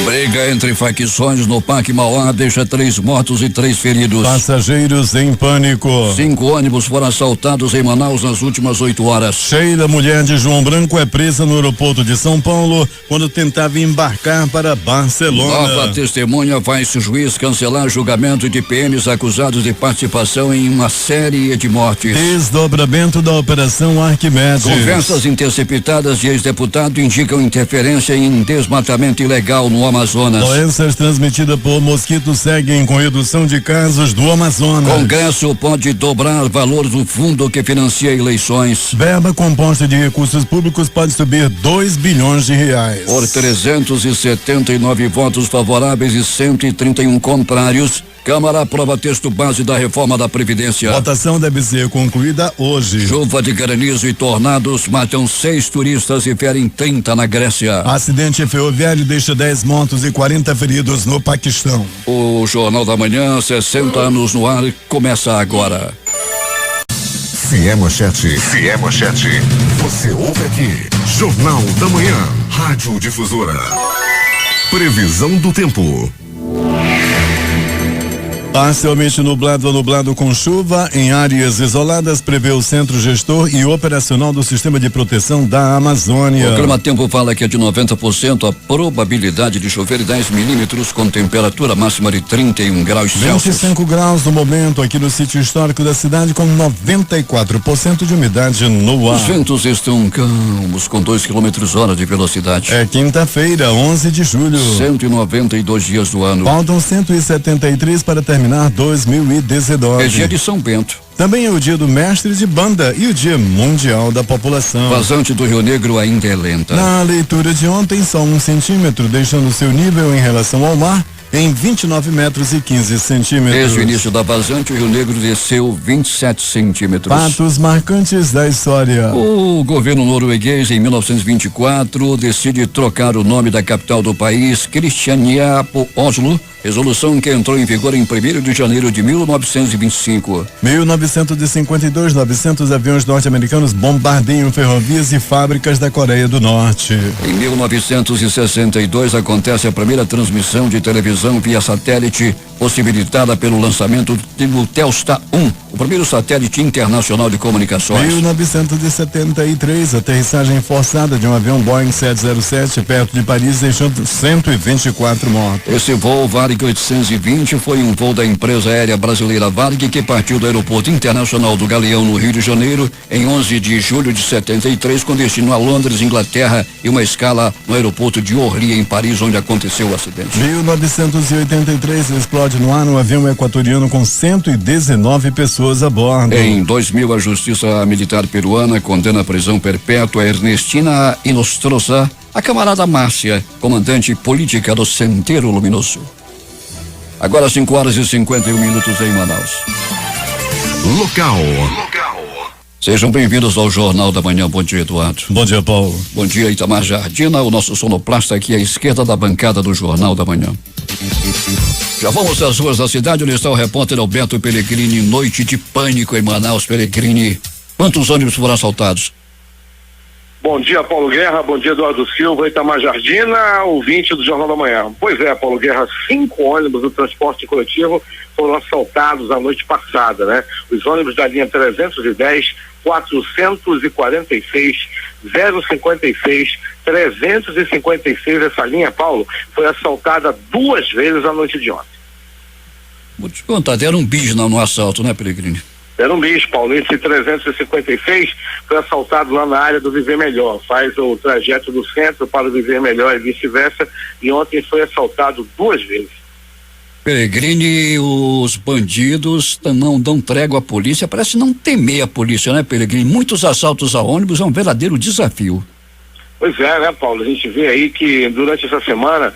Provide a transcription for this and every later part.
Briga entre facções no Parque Mauá deixa 3 mortos e 3 feridos. Passageiros em pânico. 5 ônibus foram assaltados em Manaus nas últimas 8 horas. Sheila, mulher de João Branco, é presa no aeroporto de São Paulo quando tentava embarcar para Barcelona. Nova testemunha faz juiz cancelar julgamento de PMs acusados de participação em uma série de mortes. Desdobramento da Operação Arquimedes. Conversas interceptadas de ex-deputado indicam interferência em desmatamento ilegal no Amazonas. Doenças transmitidas por mosquitos seguem com redução de casos do Amazonas. Congresso pode dobrar valor do fundo que financia eleições. Verba composta de recursos públicos pode subir 2 bilhões de reais. Por 379 votos favoráveis e 131 contrários, Câmara aprova texto base da reforma da Previdência. Votação deve ser concluída hoje. Chuva de granizo e tornados matam 6 turistas e ferem 30 na Grécia. Acidente ferroviário deixa 10 mortos e 40 feridos no Paquistão. O Jornal da Manhã, 60 anos no ar, começa agora. Se é manchete, você ouve aqui. Jornal da Manhã, Rádio Difusora. Previsão do tempo. Parcialmente nublado ou nublado com chuva em áreas isoladas, prevê o centro gestor e operacional do sistema de proteção da Amazônia. O clima-tempo fala que é de 90% a probabilidade de chover 10 milímetros com temperatura máxima de 31 graus Celsius. 25 graus no momento aqui no sítio histórico da cidade com 94% de umidade no ar. Os ventos estão calmos com 2 km/h de velocidade. É quinta-feira, 11 de julho. 192 dias do ano. Faltam 173 para terminar 2019. É dia de São Bento. Também é o dia do mestre de banda e o dia mundial da população. Vazante do Rio Negro ainda é lenta. Na leitura de ontem, só 1 centímetro, deixando seu nível em relação ao mar em 29 metros e 15 centímetros. Desde o início da vazante, o Rio Negro desceu 27 centímetros. Fatos marcantes da história. O governo norueguês, em 1924, decide trocar o nome da capital do país, Christiania, por Oslo, resolução que entrou em vigor em 1º de janeiro de 1925. 1952, 900 aviões norte-americanos bombardeiam ferrovias e fábricas da Coreia do Norte. Em 1962, acontece a primeira transmissão de televisão via satélite, possibilitada pelo lançamento do Telstar 1, o primeiro satélite internacional de comunicações. 1973, aterrissagem forçada de um avião Boeing 707 perto de Paris, deixando 124 mortos. Esse voo Varig 820 foi um voo da empresa aérea brasileira Varig, que partiu do aeroporto internacional do Galeão, no Rio de Janeiro, em 11 de julho de 73, com destino a Londres, Inglaterra, e uma escala no aeroporto de Orly, em Paris, onde aconteceu o acidente. 1983, explode no ar um avião equatoriano com 119 pessoas a bordo. Em 2000, a Justiça Militar peruana condena a prisão perpétua a Ernestina Inostroza, a camarada Márcia, comandante política do Centeiro Luminoso. Agora 5h51 em Manaus. Local. Sejam bem-vindos ao Jornal da Manhã. Bom dia, Eduardo. Bom dia, Paulo. Bom dia, Itamar Jardina, o nosso sonoplasta aqui à esquerda da bancada do Jornal da Manhã. Já vamos às ruas da cidade, onde está o repórter Alberto Pellegrini. Noite de pânico em Manaus. Pellegrini, quantos ônibus foram assaltados? Bom dia, Paulo Guerra, bom dia, Eduardo Silva, Itamar Jardina, ouvinte do Jornal da Manhã. Pois é, Paulo Guerra, 5 ônibus do transporte coletivo foram assaltados a noite passada, né? Os ônibus da linha 310, 446, 056, 356, essa linha, Paulo, foi assaltada 2 vezes a noite de ontem. Vou te contar, deram um bicho no assalto, né, Pellegrini? Era um bicho, Paulo. Esse 356 foi assaltado lá na área do Viver Melhor. Faz o trajeto do centro para o Viver Melhor e vice-versa. E ontem foi assaltado 2 vezes. Pellegrini, os bandidos não dão trégua à polícia. Parece não temer a polícia, né, Pellegrini? Muitos assaltos a ônibus é um verdadeiro desafio. Pois é, né, Paulo? A gente vê aí que durante essa semana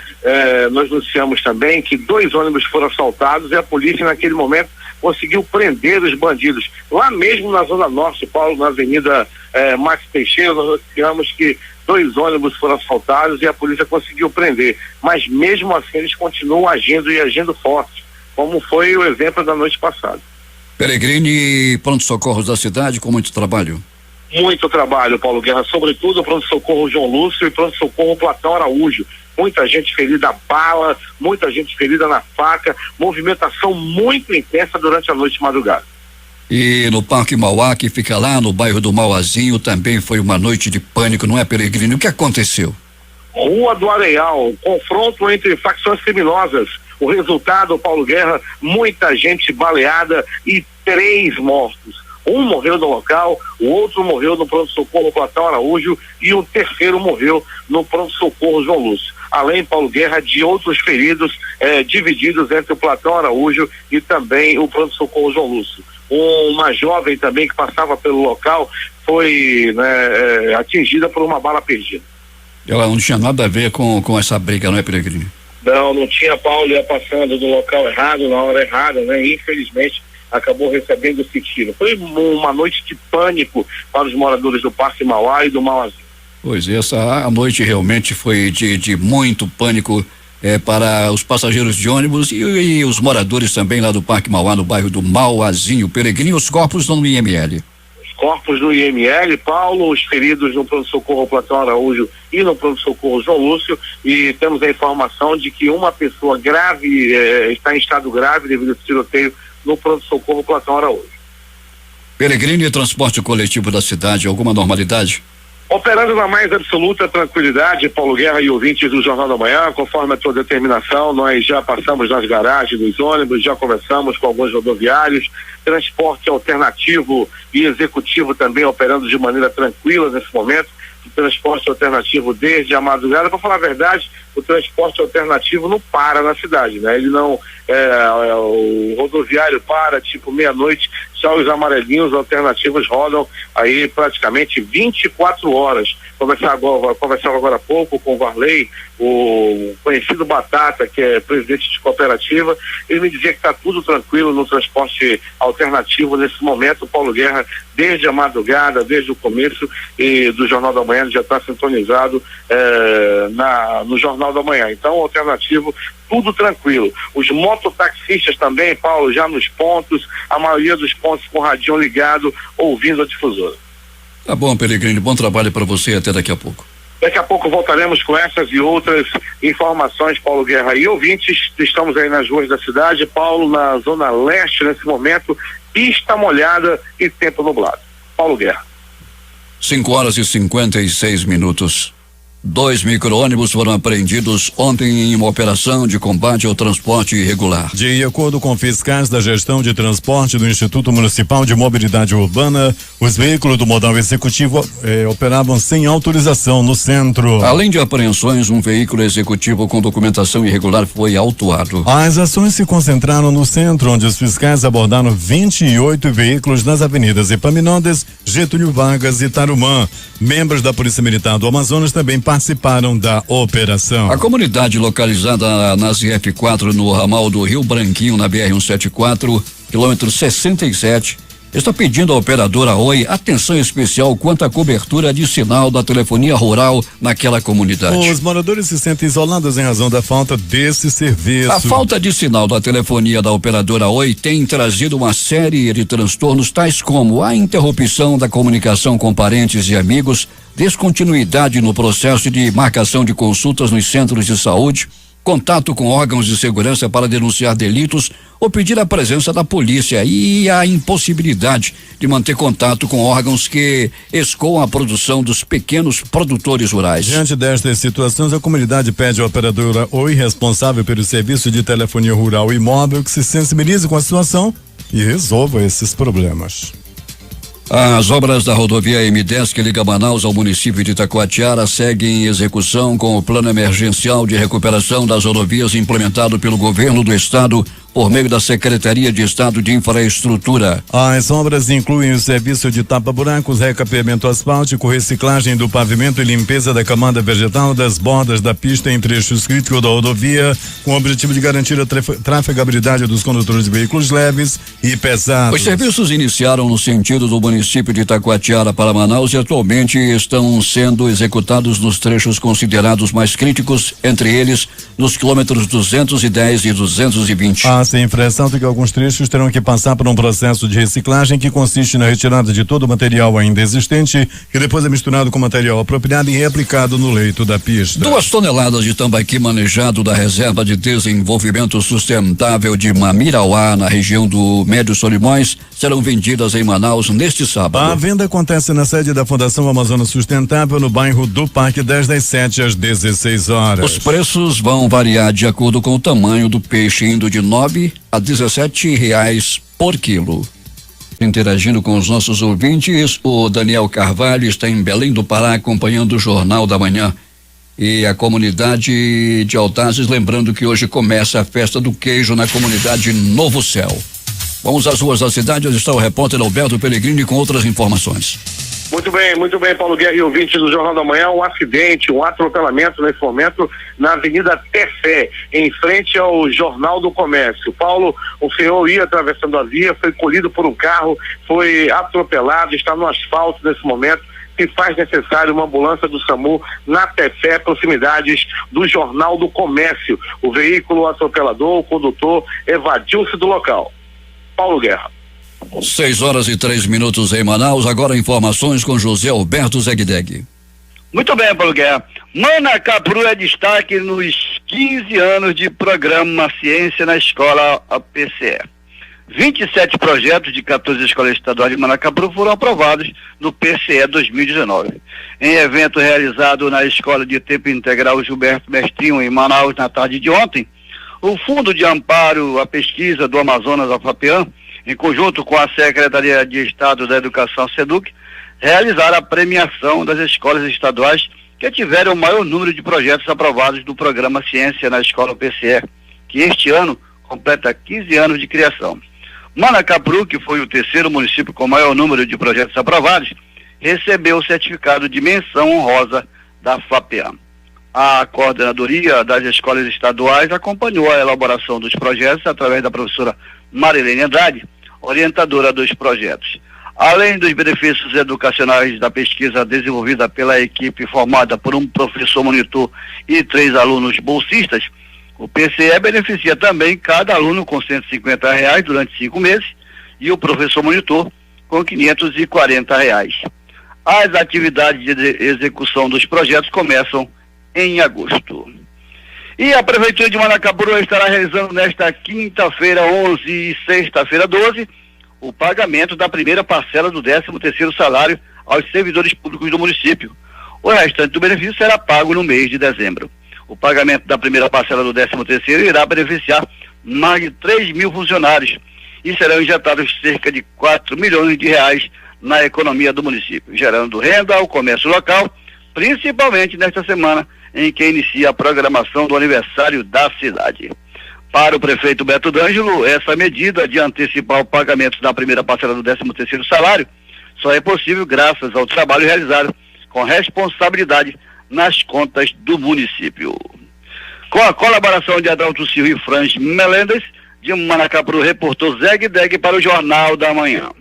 nós noticiamos também que 2 ônibus foram assaltados e a polícia naquele momento conseguiu prender os bandidos. Lá mesmo na Zona Norte, Paulo, na Avenida Max Teixeira, nós noticiamos que 2 ônibus foram assaltados e a polícia conseguiu prender. Mas mesmo assim eles continuam agindo e agindo forte, como foi o exemplo da noite passada. Pellegrini, pronto-socorros da cidade com muito trabalho. muito trabalho, Paulo Guerra, sobretudo o pronto-socorro João Lúcio e pronto-socorro Platão Araújo. Muita gente ferida a bala, muita gente ferida na faca, movimentação muito intensa durante a noite de madrugada. E no Parque Mauá, que fica lá no bairro do Mauazinho, também foi uma noite de pânico, não é, Peregrino? O que aconteceu? Rua do Areal, confronto entre facções criminosas. O resultado, Paulo Guerra, muita gente baleada e 3 mortos. Um morreu no local, o outro morreu no pronto-socorro Platão Araújo e o terceiro morreu no pronto-socorro João Lúcio. Além, Paulo Guerra, de outros feridos divididos entre o Platão Araújo e também o pronto-socorro João Lúcio. Uma jovem também que passava pelo local foi atingida por uma bala perdida. Ela não tinha nada a ver com essa briga, não é, Peregrino? Não tinha. Paulo ia passando do local errado, na hora errada, né? Infelizmente, acabou recebendo esse tiro. Foi uma noite de pânico para os moradores do Parque Mauá e do Mauazinho. Pois a noite realmente foi de muito pânico para os passageiros de ônibus e os moradores também lá do Parque Mauá, no bairro do Mauazinho. Peregrino, os corpos estão no IML. Corpos do IML, Paulo, os feridos no pronto-socorro Platão Araújo e no pronto-socorro João Lúcio, e temos a informação de que uma pessoa grave está em estado grave devido ao tiroteio no pronto-socorro Platão Araújo. Peregrino, e transporte coletivo da cidade, alguma normalidade? Operando na mais absoluta tranquilidade, Paulo Guerra e ouvintes do Jornal da Manhã, conforme a tua determinação, nós já passamos nas garagens dos ônibus, já conversamos com alguns rodoviários, transporte alternativo e executivo também operando de maneira tranquila nesse momento, o transporte alternativo desde a madrugada. Para falar a verdade, o transporte alternativo não para na cidade, né? Ele não, o rodoviário para tipo meia-noite, só os amarelinhos alternativos rodam aí praticamente 24 horas. Conversava agora há pouco com o Varley, o conhecido Batata, que é presidente de cooperativa. Ele me dizia que está tudo tranquilo no transporte alternativo nesse momento. Paulo Guerra, desde a madrugada, desde o começo do Jornal da Manhã, já está sintonizado no Jornal da Manhã. Então, alternativo, tudo tranquilo. Os mototaxistas também, Paulo, já nos pontos, a maioria dos pontos com o radinho ligado, ouvindo a difusora. Tá bom, Peregrino, bom trabalho para você, até daqui a pouco. Daqui a pouco voltaremos com essas e outras informações, Paulo Guerra e ouvintes. Estamos aí nas ruas da cidade, Paulo, na zona leste nesse momento, pista molhada e tempo nublado. Paulo Guerra. 5:56. 2 micro-ônibus foram apreendidos ontem em uma operação de combate ao transporte irregular. De acordo com fiscais da gestão de transporte do Instituto Municipal de Mobilidade Urbana, os veículos do modal executivo operavam sem autorização no centro. Além de apreensões, um veículo executivo com documentação irregular foi autuado. As ações se concentraram no centro, onde os fiscais abordaram 28 veículos nas avenidas Epaminondas, Getúlio Vargas e Tarumã. Membros da Polícia Militar do Amazonas também participaram da operação. A comunidade localizada na ZF4 no ramal do Rio Branquinho, na BR-174, quilômetro 67, está pedindo à operadora Oi atenção especial quanto à cobertura de sinal da telefonia rural naquela comunidade. Os moradores se sentem isolados em razão da falta desse serviço. A falta de sinal da telefonia da operadora Oi tem trazido uma série de transtornos, tais como a interrupção da comunicação com parentes e amigos, descontinuidade no processo de marcação de consultas nos centros de saúde, contato com órgãos de segurança para denunciar delitos ou pedir a presença da polícia e a impossibilidade de manter contato com órgãos que escoam a produção dos pequenos produtores rurais. Diante destas situações, a comunidade pede à operadora Oi, responsável pelo serviço de telefonia rural e móvel, que se sensibilize com a situação e resolva esses problemas. As obras da rodovia M10 que liga Manaus ao município de Itacoatiara seguem em execução com o plano emergencial de recuperação das rodovias implementado pelo governo do estado por meio da Secretaria de Estado de Infraestrutura. As obras incluem o serviço de tapa-buracos, recapeamento asfáltico, reciclagem do pavimento e limpeza da camada vegetal das bordas da pista em trechos críticos da rodovia, com o objetivo de garantir a trafegabilidade dos condutores de veículos leves e pesados. Os serviços iniciaram no sentido do município de Itacoatiara para Manaus e atualmente estão sendo executados nos trechos considerados mais críticos, entre eles nos quilômetros 210 e 220. passa em infração de que alguns trechos terão que passar por um processo de reciclagem que consiste na retirada de todo o material ainda existente, que depois é misturado com material apropriado e reaplicado no leito da pista. 2 toneladas de tambaqui manejado da Reserva de Desenvolvimento Sustentável de Mamirauá, na região do Médio Solimões, serão vendidas em Manaus neste sábado. A venda acontece na sede da Fundação Amazonas Sustentável, no bairro do Parque 10, das 7 às 16 horas. Os preços vão variar de acordo com o tamanho do peixe, indo de 9 a 17 reais por quilo. Interagindo com os nossos ouvintes, o Daniel Carvalho está em Belém do Pará acompanhando o Jornal da Manhã. E a comunidade de Altazes, lembrando que hoje começa a festa do queijo na comunidade Novo Céu. Vamos às ruas da cidade, onde está o repórter Alberto Pellegrini com outras informações. Muito bem, Paulo Guerra e ouvintes do Jornal da Manhã. Um acidente, um atropelamento nesse momento na Avenida Tefé, em frente ao Jornal do Comércio. Paulo, o senhor ia atravessando a via, foi colhido por um carro, foi atropelado, está no asfalto nesse momento. Se faz necessário uma ambulância do SAMU na Tefé, proximidades do Jornal do Comércio. O veículo atropelador, o condutor, evadiu-se do local. Paulo Guerra. 6h03 em Manaus. Agora informações com José Alberto Zegdeg. Muito bem, Paulo Guerra. Manacapuru é destaque nos 15 anos de programa Ciência na Escola PCE. 27 projetos de 14 escolas estaduais de Manacapuru foram aprovados no PCE 2019. Em evento realizado na Escola de Tempo Integral Gilberto Mestrinho, em Manaus, na tarde de ontem, o Fundo de Amparo à Pesquisa do Amazonas, a FAPEAM, em conjunto com a Secretaria de Estado da Educação, SEDUC, realizaram a premiação das escolas estaduais que tiveram o maior número de projetos aprovados do programa Ciência na Escola PCE, que este ano completa 15 anos de criação. Manacapuru, que foi o terceiro município com maior número de projetos aprovados, recebeu o certificado de menção honrosa da FAPEAM. A coordenadoria das escolas estaduais acompanhou a elaboração dos projetos através da professora Marilene Andrade, orientadora dos projetos. Além dos benefícios educacionais da pesquisa desenvolvida pela equipe formada por um professor monitor e 3 alunos bolsistas, o PCE beneficia também cada aluno com R$150 durante 5 meses e o professor monitor com R$540. As atividades de execução dos projetos começam em agosto. E a Prefeitura de Manacapuru estará realizando nesta quinta-feira 11 e sexta-feira 12 o pagamento da primeira parcela do 13º salário aos servidores públicos do município. O restante do benefício será pago no mês de dezembro. O pagamento da primeira parcela do 13º irá beneficiar mais de 3 mil funcionários e serão injetados cerca de R$4 milhões na economia do município, gerando renda ao comércio local, principalmente nesta semana em que inicia a programação do aniversário da cidade. Para o prefeito Beto D'Angelo, essa medida de antecipar o pagamento da primeira parcela do 13º salário só é possível graças ao trabalho realizado com responsabilidade nas contas do município. Com a colaboração de Adalto Silva e Franz Melendes, de Manacapuru, reportou Zegdeg para o Jornal da Manhã.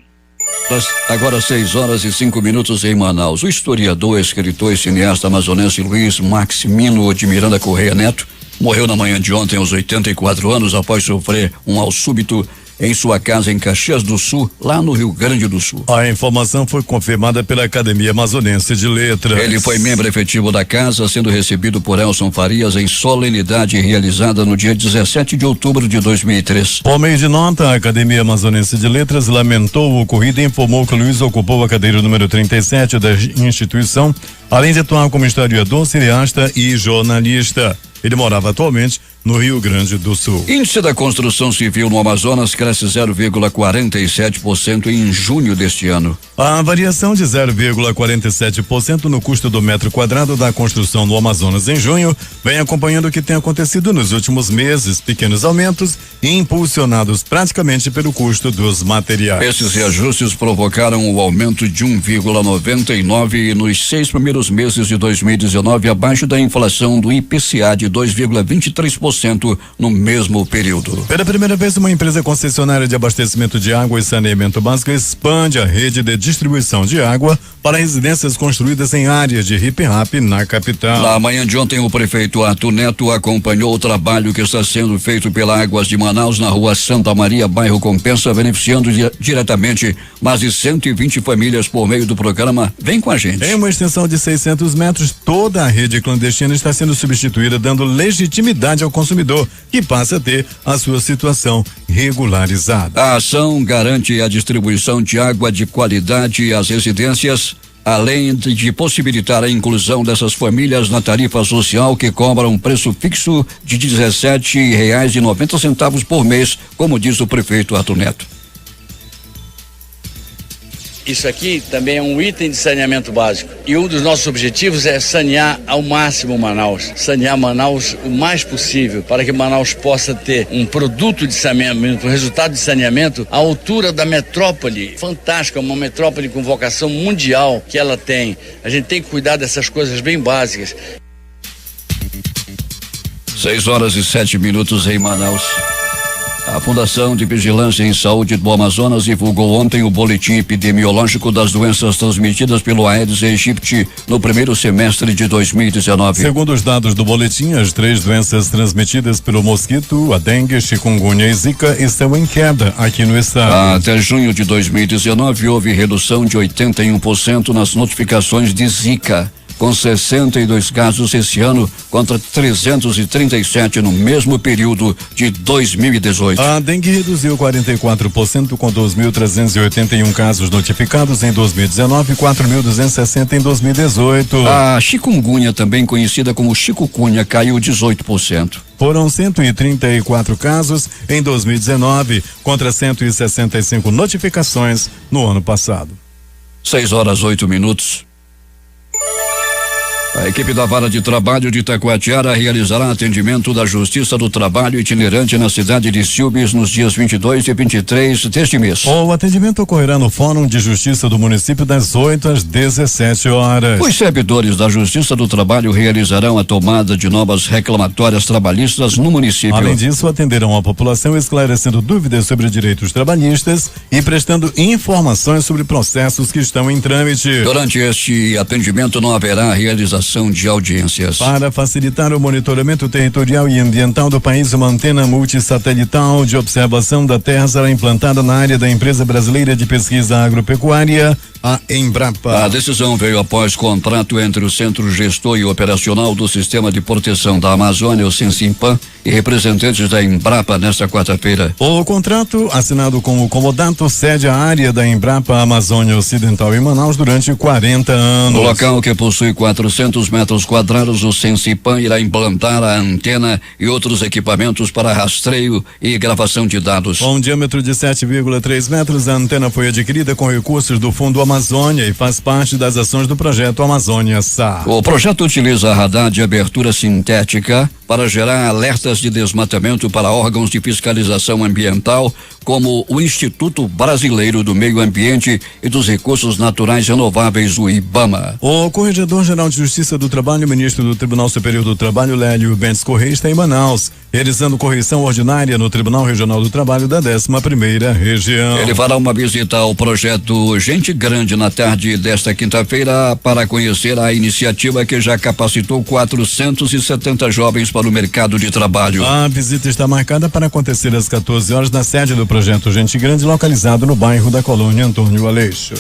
Agora 6h05 em Manaus. O historiador, escritor e cineasta amazonense Luiz Maximino de Miranda Correia Neto morreu na manhã de ontem aos 84 anos após sofrer um mal súbito em sua casa em Caxias do Sul, lá no Rio Grande do Sul. A informação foi confirmada pela Academia Amazonense de Letras. Ele foi membro efetivo da casa, sendo recebido por Elson Farias em solenidade realizada no dia 17 de outubro de 2003. Por meio de nota, a Academia Amazonense de Letras lamentou o ocorrido e informou que Luiz ocupou a cadeira número 37 da instituição, além de atuar como historiador, cineasta e jornalista. Ele morava atualmente no Rio Grande do Sul. Índice da construção civil no Amazonas cresce 0,47% em junho deste ano. A variação de 0,47% no custo do metro quadrado da construção no Amazonas em junho vem acompanhando o que tem acontecido nos últimos meses, pequenos aumentos impulsionados praticamente pelo custo dos materiais. Esses reajustes provocaram o aumento de 1,99% nos 6 primeiros meses de 2019, abaixo da inflação do IPCA de 2,23%. 100% no mesmo período. Pela primeira vez, uma empresa concessionária de abastecimento de água e saneamento básico expande a rede de distribuição de água para residências construídas em áreas de hip-hop na capital. Na manhã de ontem, o prefeito Arthur Neto acompanhou o trabalho que está sendo feito pela Águas de Manaus na rua Santa Maria, bairro Compensa, beneficiando diretamente mais de 120 famílias por meio do programa Vem com a Gente. Em uma extensão de 600 metros, toda a rede clandestina está sendo substituída, dando legitimidade ao consumidor, que passa a ter a sua situação regularizada. A ação garante a distribuição de água de qualidade às residências, além de possibilitar a inclusão dessas famílias na tarifa social, que cobra um preço fixo de R$17,90 por mês, como diz o prefeito Arthur Neto. Isso aqui também é um item de saneamento básico. E um dos nossos objetivos é sanear ao máximo Manaus. Sanear Manaus o mais possível, para que Manaus possa ter um produto de saneamento, um resultado de saneamento à altura da metrópole. Fantástica, uma metrópole com vocação mundial que ela tem. A gente tem que cuidar dessas coisas bem básicas. 6h07 em Manaus. A Fundação de Vigilância em Saúde do Amazonas divulgou ontem o boletim epidemiológico das doenças transmitidas pelo Aedes aegypti no primeiro semestre de 2019. Segundo os dados do boletim, as 3 doenças transmitidas pelo mosquito, a dengue, chikungunya e zika, estão em queda aqui no estado. Até junho de 2019 houve redução de 81% nas notificações de zika, com 62 casos esse ano contra 337 no mesmo período de 2018. A dengue reduziu 44% com 2.381 casos notificados em 2019 e 4.260 em 2018. A chikungunya, também conhecida como chikungunya, caiu 18%. Foram 134 casos em 2019 contra 165 notificações no ano passado. 6h08. A equipe da Vara de Trabalho de Itacoatiara realizará atendimento da Justiça do Trabalho itinerante na cidade de Silves nos dias 22 e 23 deste mês. O atendimento ocorrerá no Fórum de Justiça do município das 8 às 17 horas. Os servidores da Justiça do Trabalho realizarão a tomada de novas reclamatórias trabalhistas no município. Além disso, atenderão a população esclarecendo dúvidas sobre direitos trabalhistas e prestando informações sobre processos que estão em trâmite. Durante este atendimento não haverá realização de audiências. Para facilitar o monitoramento territorial e ambiental do país, uma antena multissatelital de observação da terra será implantada na área da Empresa Brasileira de Pesquisa Agropecuária, a Embrapa. A decisão veio após contrato entre o Centro Gestor e Operacional do Sistema de Proteção da Amazônia, o Sensimpan, e representantes da Embrapa nesta quarta-feira. O contrato, assinado com o comodato, cede a área da Embrapa Amazônia Ocidental em Manaus durante 40 anos. No local, que possui 400 metros quadrados, o Sensimpan irá implantar a antena e outros equipamentos para rastreio e gravação de dados. Com um diâmetro de 7,3 metros, a antena foi adquirida com recursos do Fundo Amazônia e faz parte das ações do projeto Amazônia SA. O projeto utiliza radar de abertura sintética para gerar alertas de desmatamento para órgãos de fiscalização ambiental, como o Instituto Brasileiro do Meio Ambiente e dos Recursos Naturais Renováveis, o IBAMA. O Corregedor-Geral de Justiça do Trabalho, ministro do Tribunal Superior do Trabalho, Lélio Bentes Correia, está em Manaus, realizando correção ordinária no Tribunal Regional do Trabalho da 11ª Região. Ele fará uma visita ao projeto Gente Grande na tarde desta quinta-feira para conhecer a iniciativa que já capacitou 470 jovens para o mercado de trabalho. A visita está marcada para acontecer às 14 horas na sede do projeto Gente Grande, localizado no bairro da Colônia Antônio Aleixo.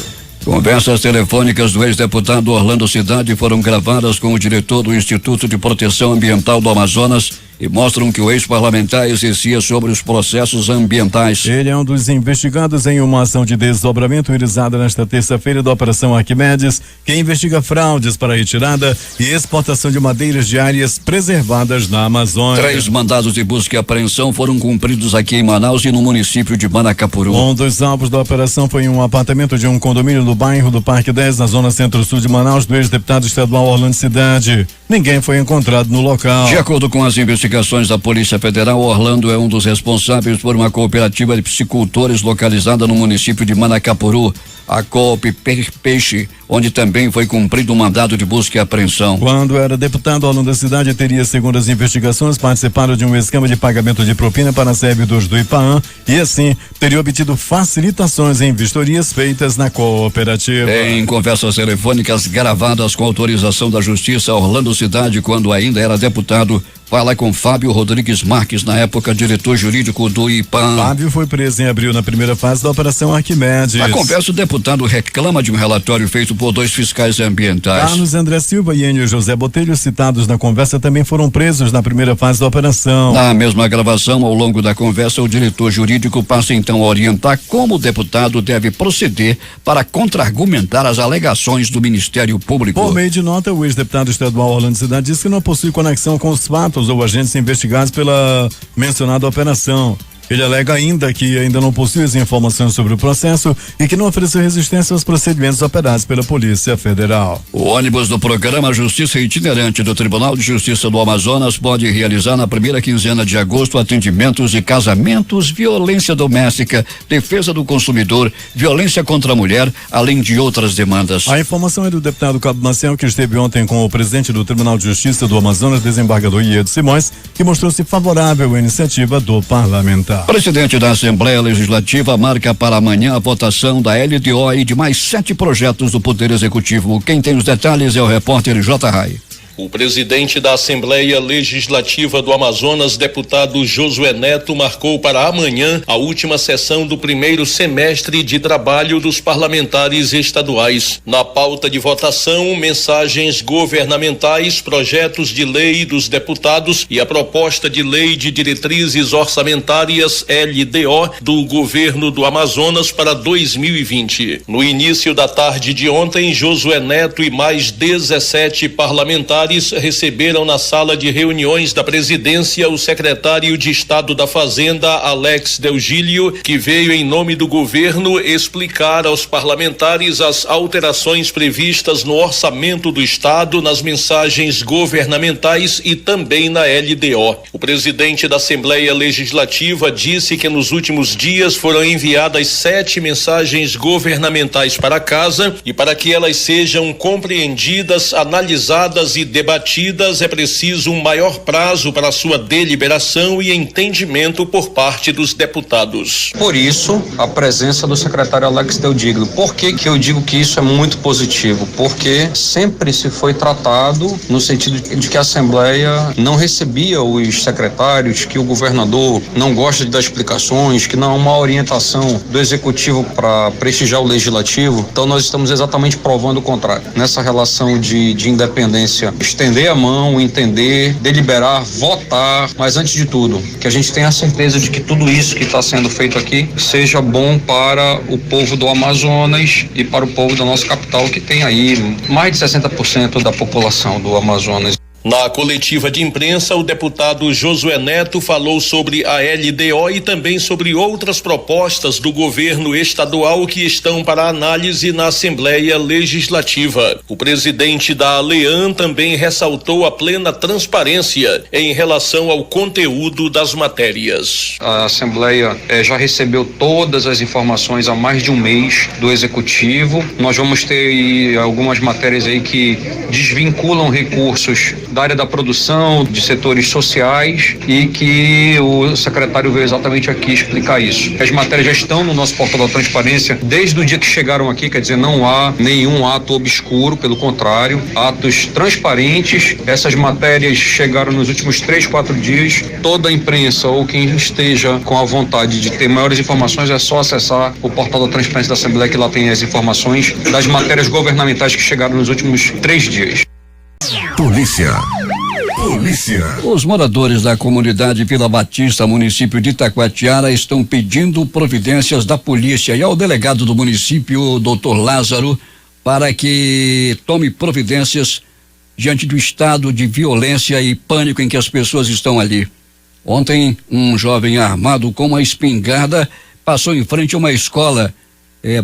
Conversas telefônicas do ex-deputado Orlando Cidade foram gravadas com o diretor do Instituto de Proteção Ambiental do Amazonas e mostram que o ex-parlamentar exercia sobre os processos ambientais. Ele é um dos investigados em uma ação de desdobramento realizada nesta terça-feira da Operação Arquimedes, que investiga fraudes para retirada e exportação de madeiras de áreas preservadas na Amazônia. 3 mandados de busca e apreensão foram cumpridos aqui em Manaus e no município de Manacapuru. Um dos alvos da operação foi um apartamento de um condomínio no bairro do Parque 10, na zona centro-sul de Manaus, do ex-deputado estadual Orlando Cidade. ninguém foi encontrado no local. De acordo com as investigações da Polícia Federal, Orlando é um dos responsáveis por uma cooperativa de piscicultores localizada no município de Manacapuru, a Coop Peixe, onde também foi cumprido um mandado de busca e apreensão. Quando era deputado, Orlando da cidade teria, segundo as investigações, participado de um esquema de pagamento de propina para servidores do IPAAN e, assim, teria obtido facilitações em vistorias feitas na cooperativa. Em conversas telefônicas gravadas com autorização da Justiça, Orlando Cidade, quando ainda era deputado, fala com Fábio Rodrigues Marques, na época diretor jurídico do IPAAN. Fábio foi preso em abril na primeira fase da Operação Arquimedes. Na conversa, o deputado reclama de um relatório feito por 2 fiscais ambientais. Carlos André Silva e Enio José Botelho, citados na conversa, também foram presos na primeira fase da operação. Na mesma gravação, ao longo da conversa, o diretor jurídico passa então a orientar como o deputado deve proceder para contra-argumentar as alegações do Ministério Público. Por meio de nota, o ex-deputado estadual Orlando Cidade disse que não possui conexão com os fatos ou agentes investigados pela mencionada operação. Ele alega ainda que ainda não possui as informações sobre o processo e que não ofereceu resistência aos procedimentos operados pela Polícia Federal. O ônibus do programa Justiça Itinerante do Tribunal de Justiça do Amazonas pode realizar na primeira quinzena de agosto atendimentos de casamentos, violência doméstica, defesa do consumidor, violência contra a mulher, além de outras demandas. A informação é do deputado Cabo Maciel, que esteve ontem com o presidente do Tribunal de Justiça do Amazonas, desembargador Iedo Simões, que mostrou-se favorável à iniciativa do parlamentar. Presidente da Assembleia Legislativa marca para amanhã a votação da LDO e de mais 7 projetos do Poder Executivo. Quem tem os detalhes é o repórter J. Rai. O presidente da Assembleia Legislativa do Amazonas, deputado Josué Neto, marcou para amanhã a última sessão do primeiro semestre de trabalho dos parlamentares estaduais. Na pauta de votação, mensagens governamentais, projetos de lei dos deputados e a proposta de lei de diretrizes orçamentárias LDO do governo do Amazonas para 2020. No início da tarde de ontem, Josué Neto e mais 17 parlamentares receberam na sala de reuniões da presidência o secretário de Estado da Fazenda, Alex Delgílio, que veio em nome do governo explicar aos parlamentares as alterações previstas no orçamento do Estado, nas mensagens governamentais e também na LDO. O presidente da Assembleia Legislativa disse que nos últimos dias foram enviadas 7 mensagens governamentais para casa e para que elas sejam compreendidas, analisadas e debatidas, é preciso um maior prazo para sua deliberação e entendimento por parte dos deputados. Por isso, a presença do secretário Alex Delgílio. Por que eu digo que isso é muito positivo? Porque sempre se foi tratado no sentido de que a Assembleia não recebia os secretários, que o governador não gosta de dar explicações, que não há uma orientação do Executivo para prestigiar o Legislativo. Então nós estamos exatamente provando o contrário. Nessa relação de independência, estender a mão, entender, deliberar, votar, mas antes de tudo, que a gente tenha a certeza de que tudo isso que está sendo feito aqui seja bom para o povo do Amazonas e para o povo da nossa capital, que tem aí mais de 60% da população do Amazonas. Na coletiva de imprensa, o deputado Josué Neto falou sobre a LDO e também sobre outras propostas do governo estadual que estão para análise na Assembleia Legislativa. O presidente da ALEAN também ressaltou a plena transparência em relação ao conteúdo das matérias. A Assembleia já recebeu todas as informações há mais de um mês do Executivo. Nós vamos ter algumas matérias aí que desvinculam recursos da área da produção, de setores sociais, e que o secretário veio exatamente aqui explicar isso. As matérias já estão no nosso portal da transparência desde o dia que chegaram aqui, quer dizer, não há nenhum ato obscuro, pelo contrário, atos transparentes. Essas matérias chegaram nos últimos 3-4 dias. Toda a imprensa ou quem esteja com a vontade de ter maiores informações é só acessar o portal da transparência da Assembleia, que lá tem as informações das matérias governamentais que chegaram nos últimos 3 dias. Polícia. Os moradores da comunidade Vila Batista, município de Itacoatiara, estão pedindo providências da polícia e ao delegado do município, Dr. Lázaro, para que tome providências diante do estado de violência e pânico em que as pessoas estão ali. Ontem, um jovem armado com uma espingarda passou em frente a uma escola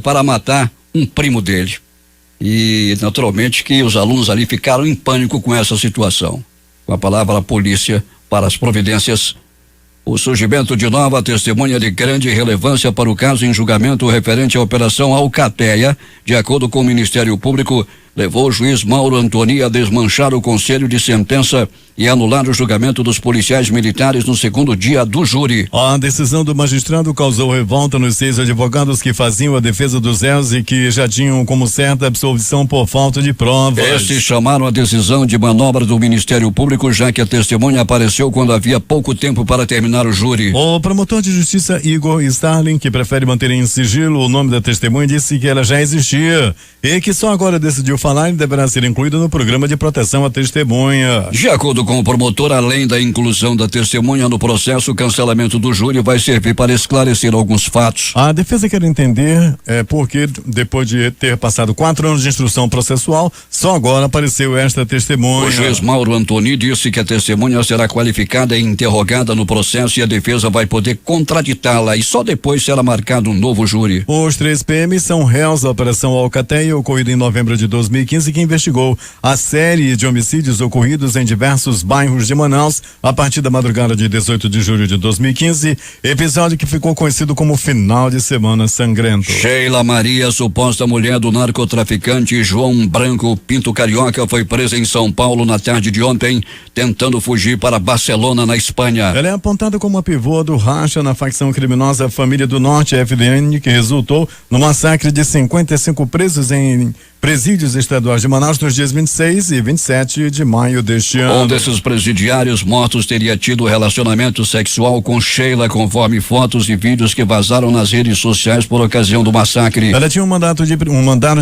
para matar um primo dele. E naturalmente que os alunos ali ficaram em pânico com essa situação. Com a palavra a polícia para as providências. O surgimento de nova testemunha de grande relevância para o caso em julgamento referente à Operação Alcateia, de acordo com o Ministério Público, levou o juiz Mauro Antoni a desmanchar o conselho de sentença e anular o julgamento dos policiais militares no segundo dia do júri. A decisão do magistrado causou revolta nos 6 advogados que faziam a defesa dos réus e que já tinham como certa absolvição por falta de provas. Estes chamaram a decisão de manobra do Ministério Público, já que a testemunha apareceu quando havia pouco tempo para terminar o júri. O promotor de justiça Igor Starling, que prefere manter em sigilo o nome da testemunha, disse que ela já existia e que só agora decidiu falar e deverá ser incluída no programa de proteção à testemunha. De acordo com o promotor, além da inclusão da testemunha no processo, o cancelamento do júri vai servir para esclarecer alguns fatos. A defesa quer entender porque, depois de ter passado 4 anos de instrução processual, só agora apareceu esta testemunha. O juiz Mauro Antoni disse que a testemunha será qualificada e interrogada no processo e a defesa vai poder contraditá-la e só depois será marcado um novo júri. Os 3 PMs são réus da Operação Alcateia, ocorrida em novembro de 2015, que investigou a série de homicídios ocorridos em diversos bairros de Manaus a partir da madrugada de 18 de julho de 2015, episódio que ficou conhecido como Final de Semana Sangrento. Sheila Maria, suposta mulher do narcotraficante João Branco Pinto Carioca, foi presa em São Paulo na tarde de ontem, tentando fugir para Barcelona, na Espanha. Ela é apontada como a pivô do racha na facção criminosa Família do Norte, FDN, que resultou no massacre de 55 presos em presídios estaduais de Manaus nos dias 26 e 27 de maio deste ano. Um desses presidiários mortos teria tido relacionamento sexual com Sheila, conforme fotos e vídeos que vazaram nas redes sociais por ocasião do massacre. Ela tinha um mandado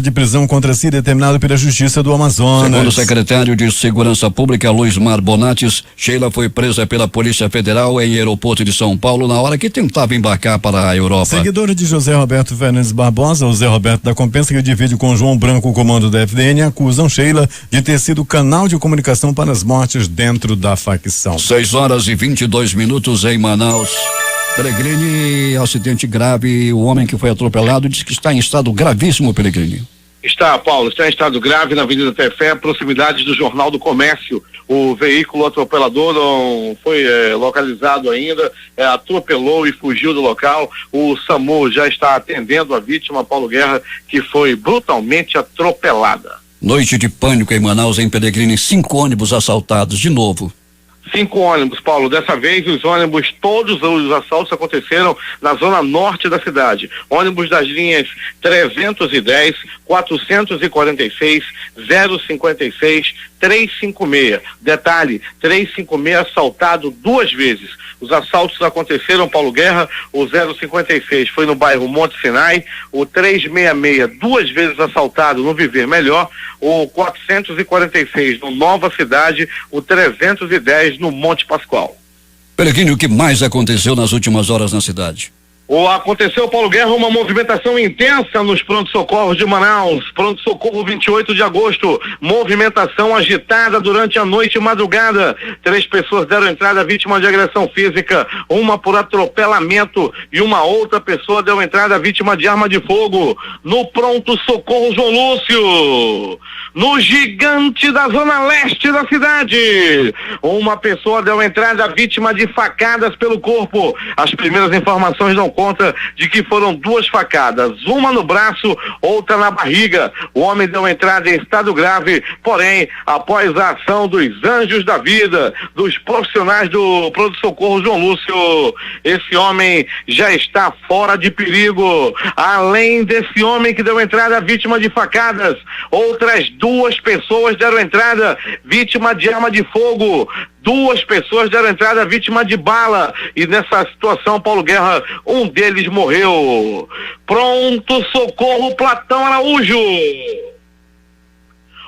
de prisão contra si determinado pela Justiça do Amazonas. Segundo o secretário de Segurança Pública, Luiz Mar Bonatis, Sheila foi presa pela Polícia Federal em aeroporto de São Paulo na hora que tentava embarcar para a Europa. Seguidores de José Roberto Fernandes Barbosa, o Zé Roberto da Compensa, que divide com João Branco o comando da FDN, acusam Sheila de ter sido canal de comunicação para as mortes dentro da facção. 6:22 em Manaus. Pellegrini, acidente grave, o homem que foi atropelado diz que está em estado gravíssimo, Pellegrini. Está, Paulo, está em estado grave na Avenida Tefé, proximidades do Jornal do Comércio. O veículo atropelador não foi localizado ainda, atropelou e fugiu do local. O SAMU já está atendendo a vítima, Paulo Guerra, que foi brutalmente atropelada. Noite de pânico em Manaus, em Pellegrini, 5 ônibus assaltados de novo. 5 ônibus, Paulo. Dessa vez os ônibus, todos os assaltos aconteceram na zona norte da cidade. Ônibus das linhas 310, 446, 056, 356. Detalhe, 356 assaltado 2 vezes. Os assaltos aconteceram, Paulo Guerra, o 056 foi no bairro Monte Sinai, o 366 2 vezes assaltado no Viver Melhor, o 446 no Nova Cidade, o 310 no Monte Pascoal. Pellegrini, o que mais aconteceu nas últimas horas na cidade? Aconteceu, Paulo Guerra, uma movimentação intensa nos pronto-socorros de Manaus. Pronto-socorro 28 de agosto, movimentação agitada durante a noite e madrugada. 3 pessoas deram entrada vítima de agressão física, uma por atropelamento e uma outra pessoa deu entrada vítima de arma de fogo. No pronto-socorro João Lúcio, no gigante da zona leste da cidade, uma pessoa deu entrada vítima de facadas pelo corpo. As primeiras informações dão conta de que foram 2 facadas, uma no braço, outra na barriga. O homem deu entrada em estado grave, porém, após a ação dos anjos da vida, dos profissionais do pronto-socorro João Lúcio, esse homem já está fora de perigo. Além desse homem que deu entrada vítima de facadas, outras 2 pessoas deram entrada vítima de arma de fogo. 2 pessoas deram entrada vítima de bala e nessa situação, Paulo Guerra, um deles morreu. Pronto socorro Platão Araújo.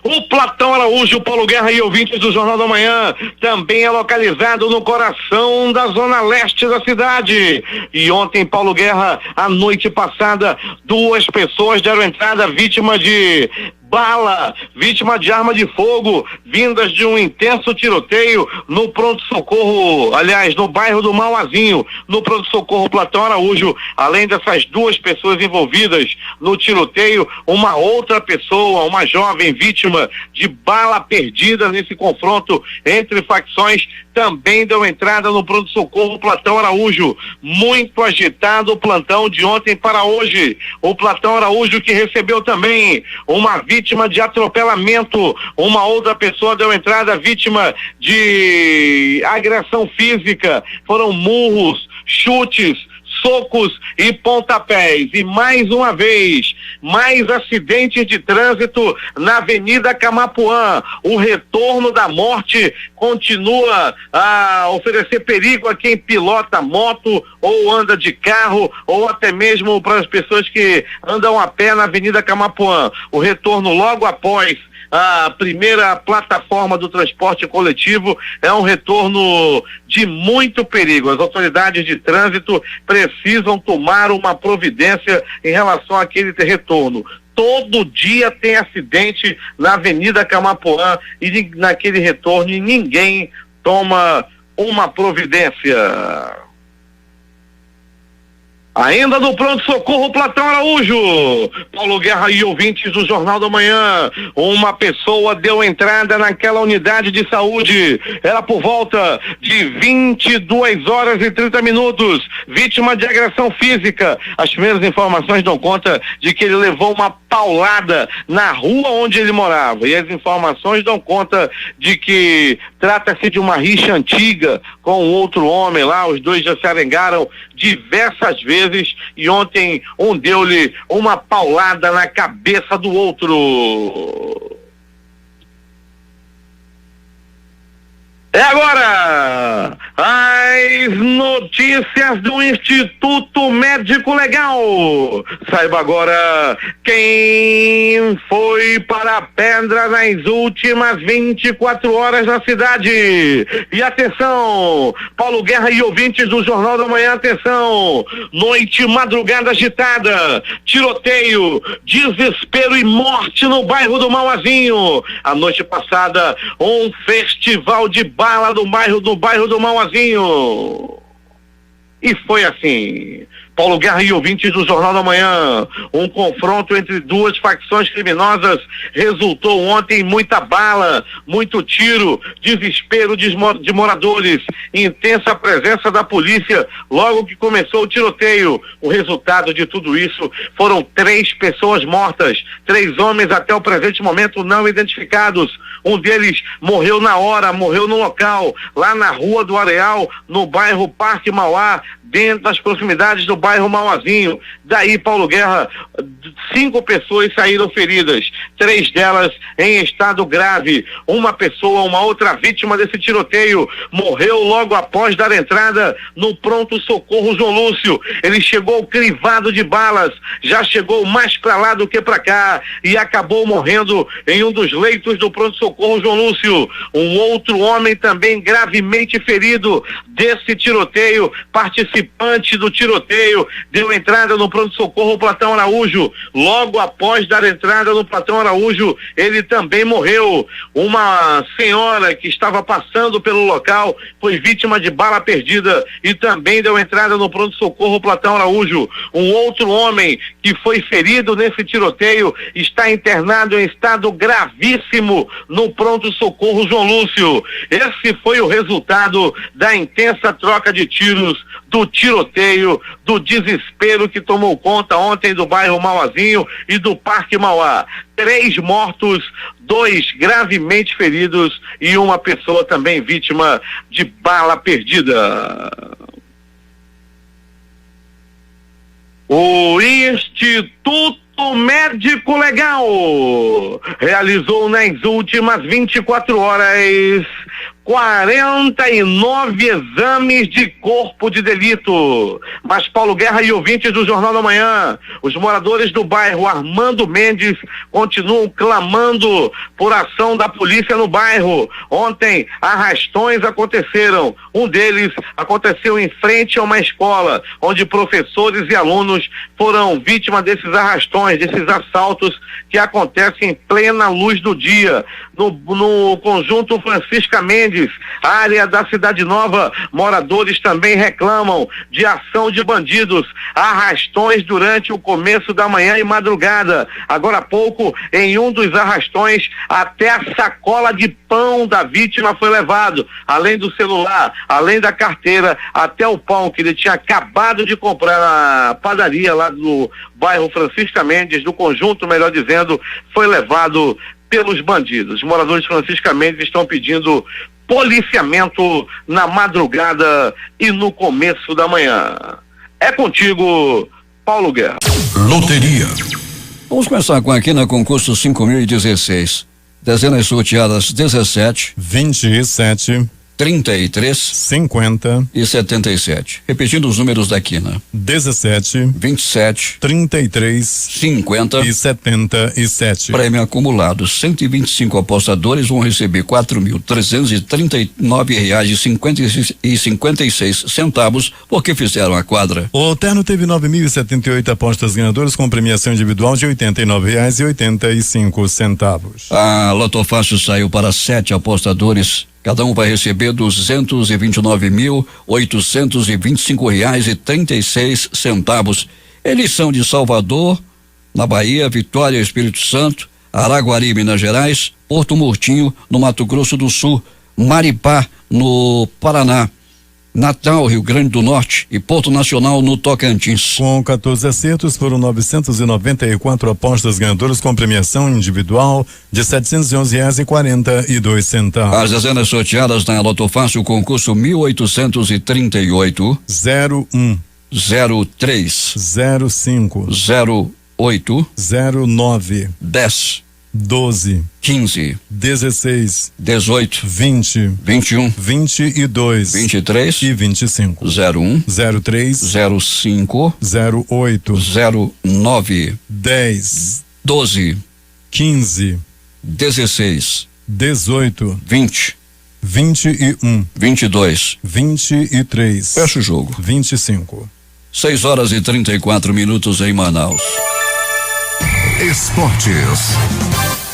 O Platão Araújo, Paulo Guerra e ouvintes do Jornal da Manhã, também é localizado no coração da zona leste da cidade. E ontem, Paulo Guerra, a noite passada, 2 pessoas deram entrada vítima de bala, vítima de arma de fogo, vindas de um intenso tiroteio no pronto-socorro, aliás, no bairro do Mauazinho, no pronto-socorro Platão Araújo. Além dessas duas pessoas envolvidas no tiroteio, uma outra pessoa, uma jovem vítima de bala perdida nesse confronto entre facções, também deu entrada no pronto-socorro Platão Araújo. Muito agitado o plantão de ontem para hoje. O Platão Araújo que recebeu também uma vítima de atropelamento. Uma outra pessoa deu entrada vítima de agressão física. Foram murros, chutes, socos e pontapés. E mais uma vez, mais acidentes de trânsito na Avenida Camapuã. O retorno da morte continua a oferecer perigo a quem pilota moto ou anda de carro, ou até mesmo para as pessoas que andam a pé na Avenida Camapuã. O retorno logo após a primeira plataforma do transporte coletivo é um retorno de muito perigo. As autoridades de trânsito precisam tomar uma providência em relação àquele retorno. Todo dia tem acidente na Avenida Camapuã e naquele retorno e ninguém toma uma providência. Ainda no pronto-socorro Platão Araújo, Paulo Guerra e ouvintes do Jornal da Manhã, uma pessoa deu entrada naquela unidade de saúde, era por volta de 22h30, vítima de agressão física. As primeiras informações dão conta de que ele levou uma paulada na rua onde ele morava, e as informações dão conta de que trata-se de uma rixa antiga com outro homem lá. Os dois já se arengaram diversas vezes e ontem um deu-lhe uma paulada na cabeça do outro. É agora as notícias do Instituto Médico Legal. Saiba agora quem foi para a pedra nas últimas 24 horas na cidade. E atenção, Paulo Guerra e ouvintes do Jornal da Manhã, atenção. Noite, madrugada agitada, tiroteio, desespero e morte no bairro do Mauazinho. A noite passada, um festival de bala do bairro do Mauazinho. E foi assim. Paulo Guerra e ouvintes do Jornal da Manhã, um confronto entre duas facções criminosas resultou ontem em muita bala, muito tiro, desespero de moradores, intensa presença da polícia logo que começou o tiroteio. O resultado de tudo isso foram 3 pessoas mortas, 3 homens até o presente momento não identificados. Um deles morreu na hora, morreu no local, lá na Rua do Areal, no bairro Parque Mauá, dentro das proximidades do bairro Mauazinho. Daí, Paulo Guerra, 5 pessoas saíram feridas, 3 delas em estado grave. Uma pessoa, uma outra vítima desse tiroteio, morreu logo após dar entrada no pronto-socorro João Lúcio. Ele chegou crivado de balas, já chegou mais para lá do que para cá e acabou morrendo em um dos leitos do pronto-socorro João Lúcio. Um outro homem também gravemente ferido desse tiroteio, participante do tiroteio, deu entrada no pronto-socorro Platão Araújo. Logo após dar entrada no Platão Araújo, ele também morreu. Uma senhora que estava passando pelo local foi vítima de bala perdida e também deu entrada no pronto-socorro Platão Araújo. Um outro homem que foi ferido nesse tiroteio está internado em estado gravíssimo no pronto-socorro João Lúcio. Esse foi o resultado da intensa troca de tiros, do tiroteio, do desespero que tomou conta ontem do bairro Mauazinho e do Parque Mauá. 3 mortos, 2 gravemente feridos e uma pessoa também vítima de bala perdida. O Instituto Médico Legal realizou nas últimas 24 horas 49 exames de corpo de delito. Mas Paulo Guerra e ouvintes do Jornal da Manhã, os moradores do bairro Armando Mendes continuam clamando por ação da polícia no bairro. Ontem, arrastões aconteceram. Um deles aconteceu em frente a uma escola, onde professores e alunos foram vítimas desses arrastões, desses assaltos que acontecem em plena luz do dia. No conjunto Francisca Mendes, área da Cidade Nova, moradores também reclamam de ação de bandidos, arrastões durante o começo da manhã e madrugada. Agora há pouco, em um dos arrastões, até a sacola de pão da vítima foi levado, além do celular, além da carteira, até o pão que ele tinha acabado de comprar na padaria lá do bairro Francisca Mendes, do conjunto, melhor dizendo, foi levado pelos bandidos. Os moradores de Francisca Mendes estão pedindo policiamento na madrugada e no começo da manhã. É contigo, Paulo Guerra. Loteria. Vamos começar com aqui na concurso 5016. Dezenas sorteadas 17, 27, 33 50 e 77. Repetindo os números da quina: 17, 27, 33 50 e 77. Prêmio acumulado: 125 apostadores vão receber R$4.339,56 porque fizeram a quadra. O terno teve 9.078 apostas ganhadoras com premiação individual de R$89,85. A Loto Fácil saiu para 7 apostadores. Cada um vai receber R$229.825,36. Eles são de Salvador, na Bahia, Vitória, Espírito Santo, Araguari, Minas Gerais, Porto Murtinho, no Mato Grosso do Sul, Maripá, no Paraná, Natal, Rio Grande do Norte e Porto Nacional, no Tocantins. Com 14 acertos, foram 994 apostas ganhadoras com premiação individual de R$711,42. As dezenas sorteadas na Loto Fácil, concurso 1838 01 03 05 08 09 10 12 15 16 18 20 21 22 23 e 25 01 03 05 08 09 10 12 15 16 18 20 21 22 23. Fecha o jogo. 25. 6h34 em Manaus. Esportes.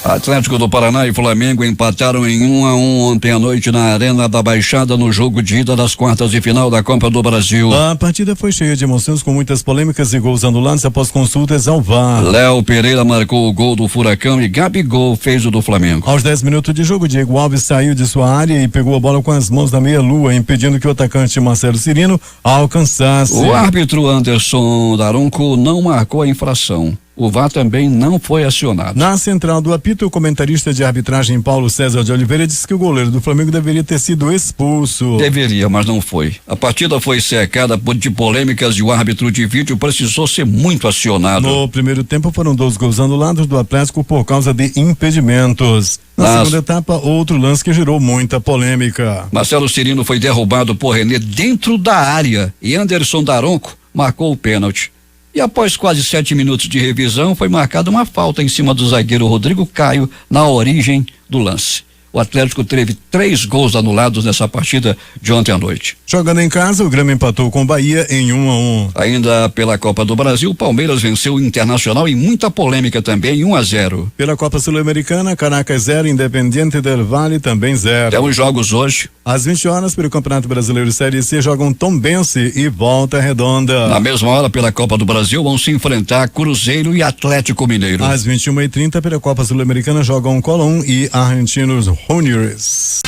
Atlético do Paraná e Flamengo empataram em 1-1 ontem à noite na Arena da Baixada no jogo de ida das quartas de final da Copa do Brasil. A partida foi cheia de emoções com muitas polêmicas e gols anulados após consultas ao VAR. Léo Pereira marcou o gol do Furacão e Gabigol fez o do Flamengo. Aos 10 minutos de jogo, Diego Alves saiu de sua área e pegou a bola com as mãos da meia-lua, impedindo que o atacante Marcelo Cirino alcançasse. O árbitro Anderson Daronco não marcou a infração. O VAR também não foi acionado. Na central do apito, o comentarista de arbitragem Paulo César de Oliveira disse que o goleiro do Flamengo deveria ter sido expulso. Deveria, mas não foi. A partida foi cercada de polêmicas e o árbitro de vídeo precisou ser muito acionado. No primeiro tempo foram 2 gols anulados do Atlético por causa de impedimentos. Na segunda etapa, outro lance que gerou muita polêmica. Marcelo Cirino foi derrubado por René dentro da área e Anderson Daronco marcou o pênalti. E após quase 7 minutos de revisão, foi marcada uma falta em cima do zagueiro Rodrigo Caio na origem do lance. O Atlético teve 3 gols anulados nessa partida de ontem à noite. Jogando em casa, o Grêmio empatou com o Bahia em 1-1. Ainda pela Copa do Brasil, o Palmeiras venceu o Internacional em muita polêmica também, 1-0. Pela Copa Sul-Americana, Caracas 0, Independiente del Valle também 0. Temos jogos hoje. Às 20 horas, pelo Campeonato Brasileiro Série C, jogam Tombense e Volta Redonda. Na mesma hora, pela Copa do Brasil, vão se enfrentar Cruzeiro e Atlético Mineiro. Às 21h30, pela Copa Sul-Americana, jogam Colón e Argentinos Juniors.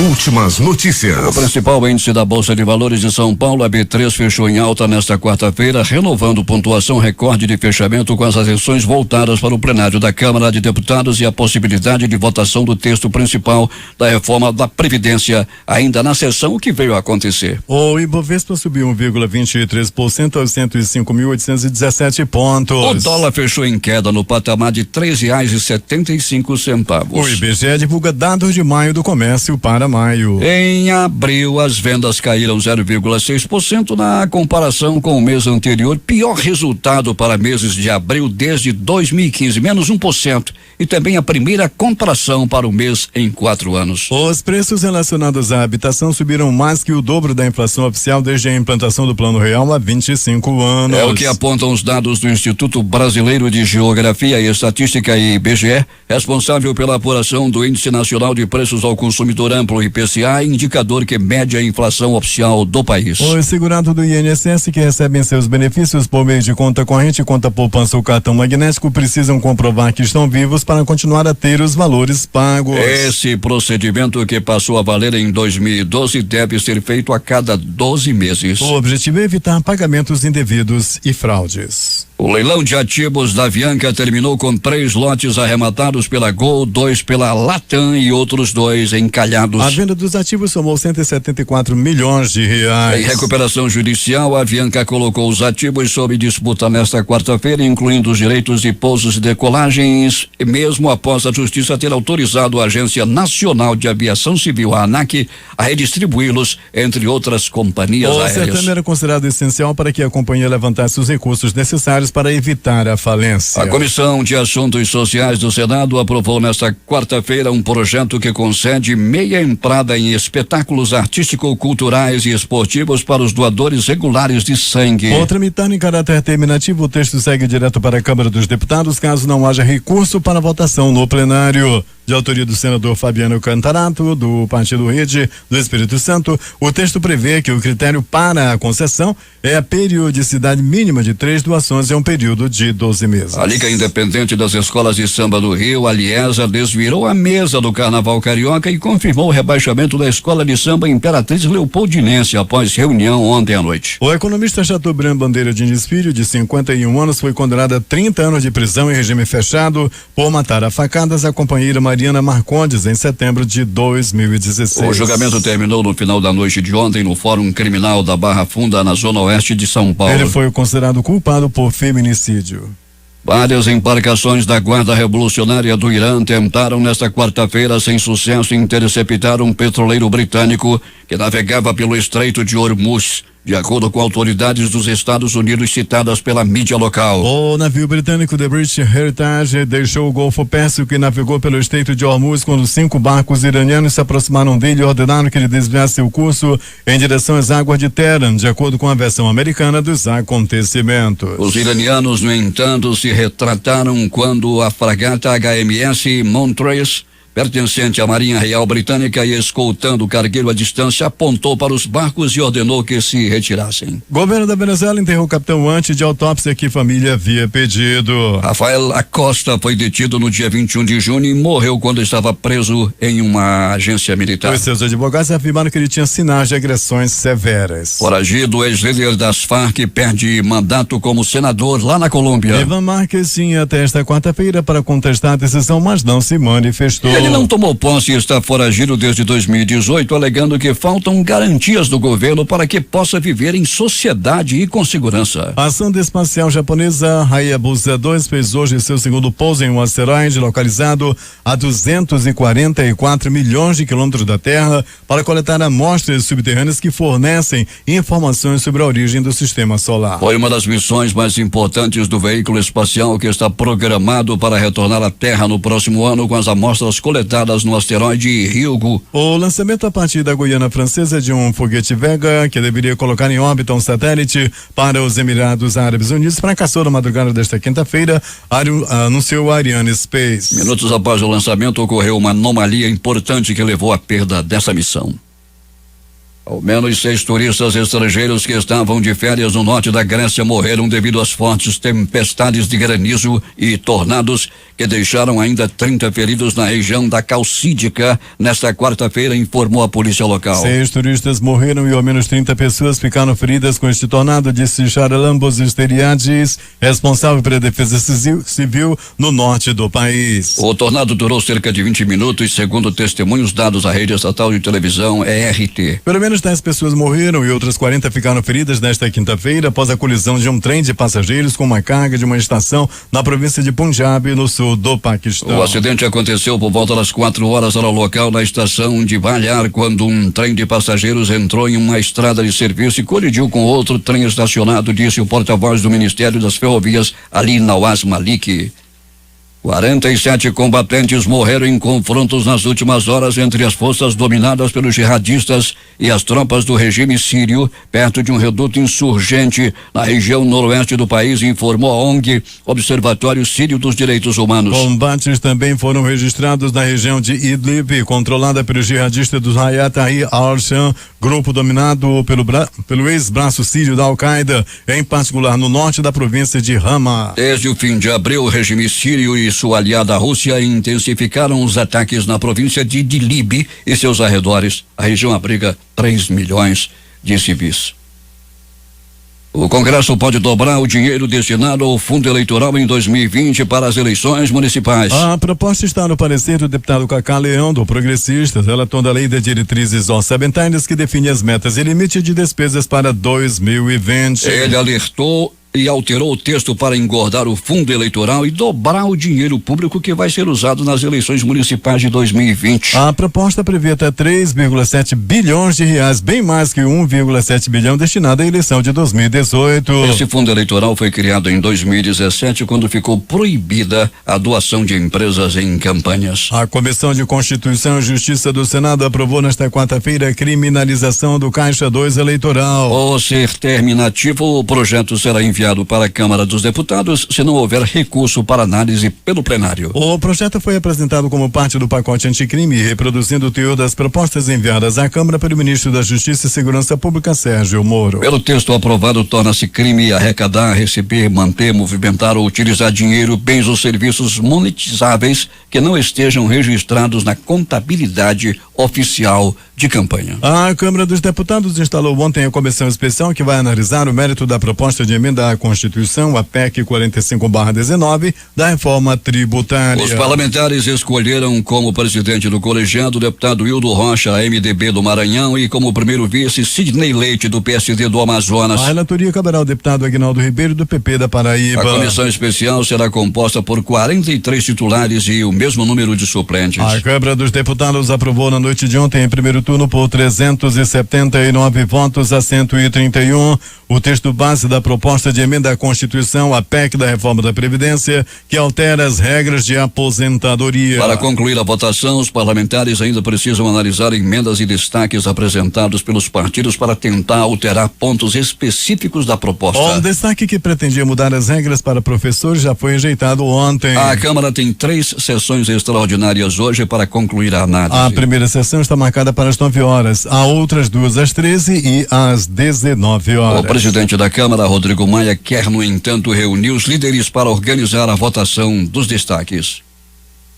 Últimas notícias. O principal índice da Bolsa de Valores de São Paulo, a B3, fechou em alta nesta quarta-feira, renovando pontuação recorde de fechamento com as atenções voltadas para o plenário da Câmara de Deputados e a possibilidade de votação do texto principal da reforma da Previdência, ainda na sessão, o que veio a acontecer. O Ibovespa subiu 1,23% aos 105.817 pontos. O dólar fechou em queda no patamar de R$3,75. O IBGE divulga dados de maio do comércio para maio. Em abril, as vendas caíram 0,6% na comparação com o mês anterior, pior resultado para meses de abril desde 2015, menos 1%, e também a primeira contração para o mês em 4 anos. Os preços relacionados à habitação subiram mais que o dobro da inflação oficial desde a implantação do Plano Real há 25 anos. É o que apontam os dados do Instituto Brasileiro de Geografia e Estatística, IBGE, responsável pela apuração do Índice Nacional de Preços ao Consumidor Amplo, IPCA, indicador que mede a inflação oficial do país. Os segurados do INSS que recebem seus benefícios por meio de conta corrente, conta poupança ou cartão magnético precisam comprovar que estão vivos para continuar a ter os valores pagos. Esse procedimento, que passou a valer em 2012, deve ser feito a cada 12 meses. O objetivo é evitar pagamentos indevidos e fraudes. O leilão de ativos da Avianca terminou com 3 lotes arrematados pela Gol, 2 pela Latam e outros 2 encalhados. A venda dos ativos somou 174 milhões de reais. Em recuperação judicial, a Avianca colocou os ativos sob disputa nesta quarta-feira, incluindo os direitos de pousos e decolagens, mesmo após a Justiça ter autorizado a Agência Nacional de Aviação Civil, a ANAC, a redistribuí-los entre outras companhias aéreas. aéreas. O certame era considerado essencial para que a companhia levantasse os recursos necessários para evitar a falência. A Comissão de Assuntos Sociais do Senado aprovou nesta quarta-feira um projeto que concede meia entrada em espetáculos artístico-culturais e esportivos para os doadores regulares de sangue. Ao tramitar em caráter terminativo, o texto segue direto para a Câmara dos Deputados, caso não haja recurso para votação no plenário. De autoria do senador Fabiano Cantarato, do Partido Rede do Espírito Santo, o texto prevê que o critério para a concessão é a periodicidade mínima de 3 doações em um período de 12 meses. A Liga Independente das Escolas de Samba do Rio, a Liesa, desvirou a mesa do Carnaval Carioca e confirmou o rebaixamento da Escola de Samba Imperatriz Leopoldinense após reunião ontem à noite. O economista Chateaubriand Bandeira Diniz Filho, de 51 anos, foi condenado a 30 anos de prisão em regime fechado por matar a facadas a companheira Mariana Marcondes em setembro de 2016. O julgamento terminou no final da noite de ontem no Fórum Criminal da Barra Funda, na zona oeste de São Paulo. Ele foi considerado culpado por feminicídio. Várias embarcações da Guarda Revolucionária do Irã tentaram nesta quarta-feira, sem sucesso, interceptar um petroleiro britânico que navegava pelo Estreito de Hormuz, de acordo com autoridades dos Estados Unidos citadas pela mídia local. O navio britânico The British Heritage deixou o Golfo Pérsico e navegou pelo Estreito de Hormuz quando 5 barcos iranianos se aproximaram dele e ordenaram que ele desviasse seu curso em direção às águas de Teheran, de acordo com a versão americana dos acontecimentos. Os iranianos, no entanto, se retrataram quando a fragata HMS Montrose, pertencente à Marinha Real Britânica e escoltando o cargueiro à distância, apontou para os barcos e ordenou que se retirassem. Governo da Venezuela enterrou o capitão antes de autópsia que família havia pedido. Rafael Acosta foi detido no dia 21 de junho e morreu quando estava preso em uma agência militar. Os seus advogados afirmaram que ele tinha sinais de agressões severas. Foragido, o ex-líder das Farc perde mandato como senador lá na Colômbia. Ivan Marques tinha até esta quarta-feira para contestar a decisão, mas não se manifestou. Ele não tomou posse e está foragido desde 2018, alegando que faltam garantias do governo para que possa viver em sociedade e com segurança. A sonda espacial japonesa Hayabusa 2 fez hoje seu segundo pouso em um asteroide localizado a 244 milhões de quilômetros da Terra para coletar amostras subterrâneas que fornecem informações sobre a origem do sistema solar. Foi uma das missões mais importantes do veículo espacial, que está programado para retornar à Terra no próximo ano com as amostras coletadas no asteroide Ryugu. O lançamento a partir da Guiana Francesa de um foguete Vega, que deveria colocar em órbita um satélite para os Emirados Árabes Unidos, fracassou na madrugada desta quinta-feira, anunciou a Ariane Space. Minutos após o lançamento, ocorreu uma anomalia importante que levou à perda dessa missão. Ao menos 6 turistas estrangeiros que estavam de férias no norte da Grécia morreram devido às fortes tempestades de granizo e tornados que deixaram ainda 30 feridos na região da Calcídica nesta quarta-feira, informou a polícia local. 6 turistas morreram e ao menos 30 pessoas ficaram feridas com este tornado, disse Charalambos Esteriades, responsável pela defesa civil no norte do país. O tornado durou cerca de 20 minutos, segundo testemunhos dados à rede estatal de televisão ERT. Pelo menos 10 pessoas morreram e outras 40 ficaram feridas nesta quinta-feira após a colisão de um trem de passageiros com uma carga de uma estação na província de Punjab, no sul do Paquistão. O acidente aconteceu por volta das 4 horas hora local na estação de Balhar, quando um trem de passageiros entrou em uma estrada de serviço e colidiu com outro trem estacionado, disse o porta-voz do Ministério das Ferrovias, Ali Nawaz Malik. 47 combatentes morreram em confrontos nas últimas horas entre as forças dominadas pelos jihadistas e as tropas do regime sírio, perto de um reduto insurgente na região noroeste do país, informou a ONG Observatório Sírio dos Direitos Humanos. Combates também foram registrados na região de Idlib, controlada pelos jihadistas do Hayat Tahrir al-Sham, grupo dominado pelo ex-braço sírio da Al-Qaeda, em particular no norte da província de Hama. Desde o fim de abril, o regime sírio e sua aliada Rússia intensificaram os ataques na província de Idlib e seus arredores. A região abriga 3 milhões de civis. O Congresso pode dobrar o dinheiro destinado ao fundo eleitoral em 2020 para as eleições municipais. A proposta está no parecer do deputado Cacá Leão, do Progressistas, relator da Lei de Diretrizes Orçamentárias, que define as metas e limite de despesas para 2020. Ele alertou e alterou o texto para engordar o fundo eleitoral e dobrar o dinheiro público que vai ser usado nas eleições municipais de 2020. A proposta prevê até 3,7 bilhões de reais, bem mais que 1,7 bilhão destinado à eleição de 2018. Esse fundo eleitoral foi criado em 2017, quando ficou proibida a doação de empresas em campanhas. A Comissão de Constituição e Justiça do Senado aprovou nesta quarta-feira a criminalização do Caixa 2 eleitoral. Ao ser terminativo, o projeto será enviado para a Câmara dos Deputados se não houver recurso para análise pelo plenário. O projeto foi apresentado como parte do pacote anticrime, reproduzindo o teor das propostas enviadas à Câmara pelo ministro da Justiça e Segurança Pública, Sérgio Moro. Pelo texto aprovado, torna-se crime arrecadar, receber, manter, movimentar ou utilizar dinheiro, bens ou serviços monetizáveis que não estejam registrados na contabilidade oficial de campanha. A Câmara dos Deputados instalou ontem a comissão especial que vai analisar o mérito da proposta de emenda à Constituição, a PEC 45/19, da reforma tributária. Os parlamentares escolheram como presidente do colegiado o deputado Hildo Rocha, MDB do Maranhão, e como primeiro vice Sidney Leite, do PSD do Amazonas. A relatoria caberá ao deputado Aguinaldo Ribeiro, do PP da Paraíba. A comissão especial será composta por 43 titulares e o mesmo número de suplentes. A Câmara dos Deputados aprovou na noite de ontem, em primeiro turno, por 379 votos a 131, o texto base da proposta de emenda à Constituição, a PEC da reforma da Previdência, que altera as regras de aposentadoria. Para concluir a votação, os parlamentares ainda precisam analisar emendas e destaques apresentados pelos partidos para tentar alterar pontos específicos da proposta. Um destaque que pretendia mudar as regras para professores já foi rejeitado ontem. A Câmara tem 3 sessões extraordinárias hoje para concluir a análise. A primeira sessão está marcada para as 9 horas, a outras 2 às 13 e às 19 horas. O presidente da Câmara, Rodrigo Maia, quer, no entanto, reunir os líderes para organizar a votação dos destaques.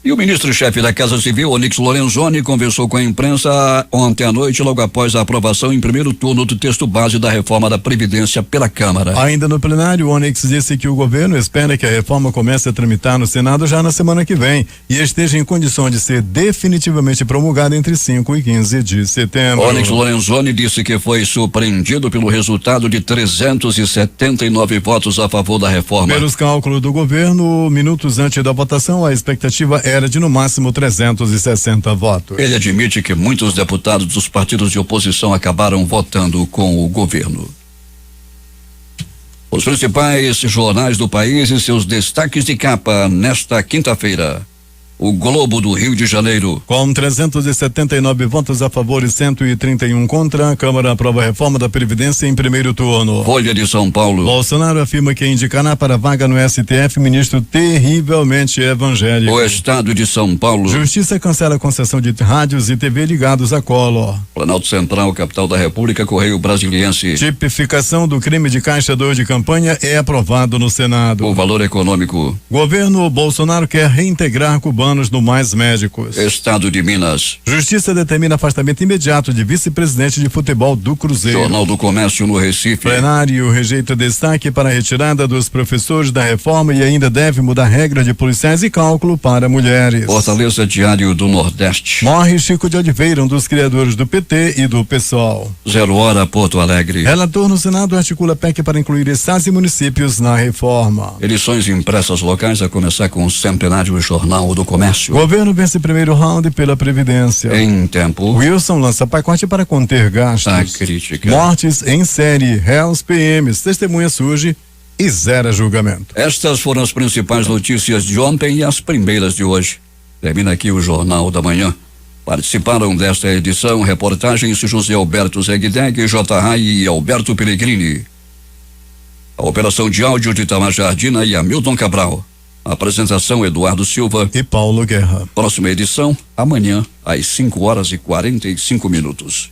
E o ministro-chefe da Casa Civil, Onyx Lorenzoni, conversou com a imprensa ontem à noite, logo após a aprovação em primeiro turno do texto base da reforma da Previdência pela Câmara. Ainda no plenário, o Onyx disse que o governo espera que a reforma comece a tramitar no Senado já na semana que vem e esteja em condições de ser definitivamente promulgada entre 5 e 15 de setembro. Onyx Lorenzoni disse que foi surpreendido pelo resultado de 379 votos a favor da reforma. Pelos cálculos do governo, minutos antes da votação, a expectativa era de no máximo 360 votos. Ele admite que muitos deputados dos partidos de oposição acabaram votando com o governo. Os principais jornais do país e seus destaques de capa nesta quinta-feira. O Globo do Rio de Janeiro. Com 379 votos a favor e 131 contra, a Câmara aprova a reforma da Previdência em primeiro turno. Folha de São Paulo. Bolsonaro afirma que indicará para vaga no STF ministro terrivelmente evangélico. O Estado de São Paulo. Justiça cancela a concessão de rádios e TV ligados a Collor. Planalto Central, capital da República, Correio Brasiliense. Tipificação do crime de caixador de campanha é aprovado no Senado. O valor econômico. Governo Bolsonaro quer reintegrar cubanos no Mais Médicos. Estado de Minas. Justiça determina afastamento imediato de vice-presidente de futebol do Cruzeiro. Jornal do Comércio no Recife. Plenário rejeita destaque para a retirada dos professores da reforma e ainda deve mudar regra de policiais e cálculo para mulheres. Fortaleza, Diário do Nordeste. Morre Chico de Oliveira, um dos criadores do PT e do PSOL. 0 hora, Porto Alegre. Relator no Senado articula PEC para incluir estados e municípios na reforma. Edições impressas locais, a começar com o centenário Jornal do Comércio. Governo vence primeiro round pela Previdência. Em tempo. Wilson lança pacote para conter gastos. A crítica. Mortes em série, réus PMs, testemunha surge e zera julgamento. Estas foram as principais notícias de ontem e as primeiras de hoje. Termina aqui o Jornal da Manhã. Participaram desta edição reportagens José Alberto Zegdeg, J. Rai e Alberto Pellegrini. A operação de áudio de Itamar Jardina e Hamilton Cabral. Apresentação Eduardo Silva e Paulo Guerra. Próxima edição, amanhã, às 5 horas e 45 minutos.